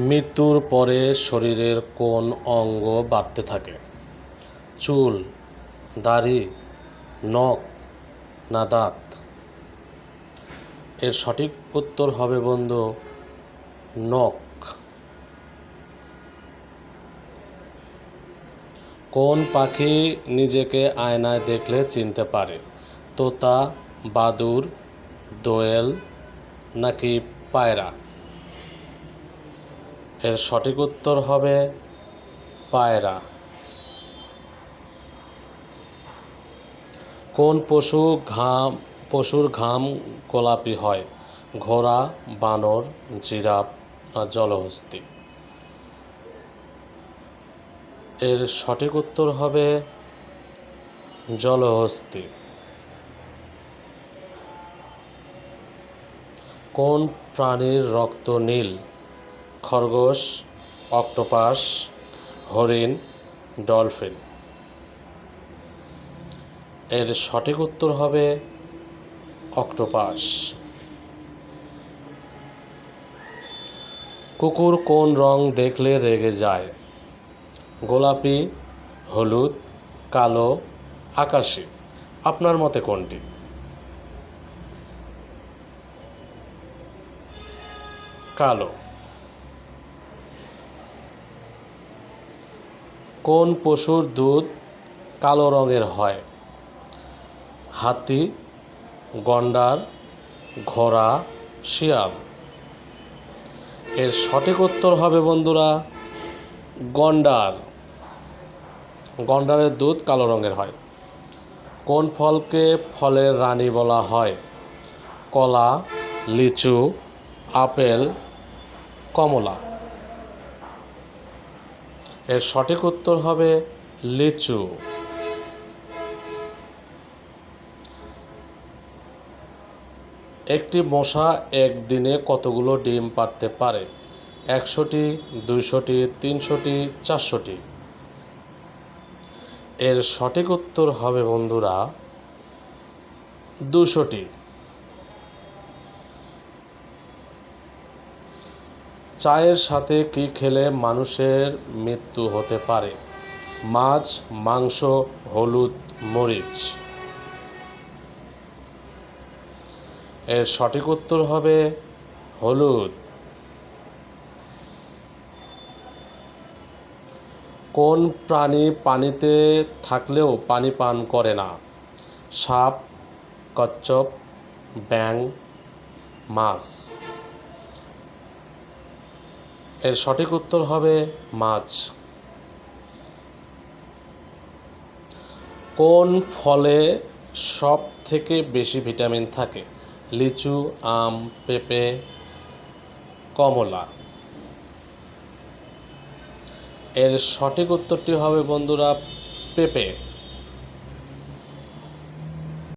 মৃত্যুর পরে শরীরের কোন অঙ্গ বাড়তে থাকে? চুল, দাড়ি, নখ না দাঁত? এর সঠিক উত্তর হবে বন্ধু নখ। কোন পাখি নিজেকে আয়নায় দেখলে চিনতে পারে? তোতা, বাদুড়, দোয়েল নাকি পায়রা? এর সঠিক উত্তর হবে পায়রা। কোন পশুর ঘাম গোলাপি হয়? ঘোড়া, বানর, জিরাফ না জলহস্তী? এর সঠিক উত্তর হবে জলহস্তী। কোন প্রাণীর রক্ত নীল? খরগোশ, অক্টোপাস, হরিণ, ডলফিন? এর সঠিক উত্তর হবে অক্টোপাস। কুকুর কোন রং দেখলে রেগে যায়? গোলাপি, হলুদ, কালো, আকাশি? আপনার মতে কোনটি? কালো। কোন পশুর দুধ কালো রঙের হয়? হাতি, গন্ডার, ঘোড়া, শিয়াল? এর সঠিক উত্তর হবে বন্ধুরা গন্ডার। গন্ডারের দুধ কালো রঙের হয়। কোন ফলকে ফলের রানী বলা হয়? কলা, লিচু, আপেল, কমলা? এর সঠিক উত্তর হবে লিচু। একটি মশা একদিনে কতগুলো ডিম পাড়তে পারে? 100টি, 200টি, 300টি, 400টি? এর সঠিক উত্তর হবে বন্ধুরা 200টি। চায়ের সাথে কি খেলে মানুষের মৃত্যু হতে পারে? মাছ, মাংস, হলুদ, মরিচ? এর সঠিক উত্তর হবে হলুদ। কোন প্রাণী পানিতে থাকলেও পানি পান করে না? সাপ, কচ্ছপ, ব্যাঙ, মাছ? এর সঠিক উত্তর হবে মাছ। কোন ফলে সব থেকে বেশি ভিটামিন থাকে? লিচু, আম, পেঁপে, কমলা? এর সঠিক উত্তরটি হবে বন্ধুরা পেঁপে।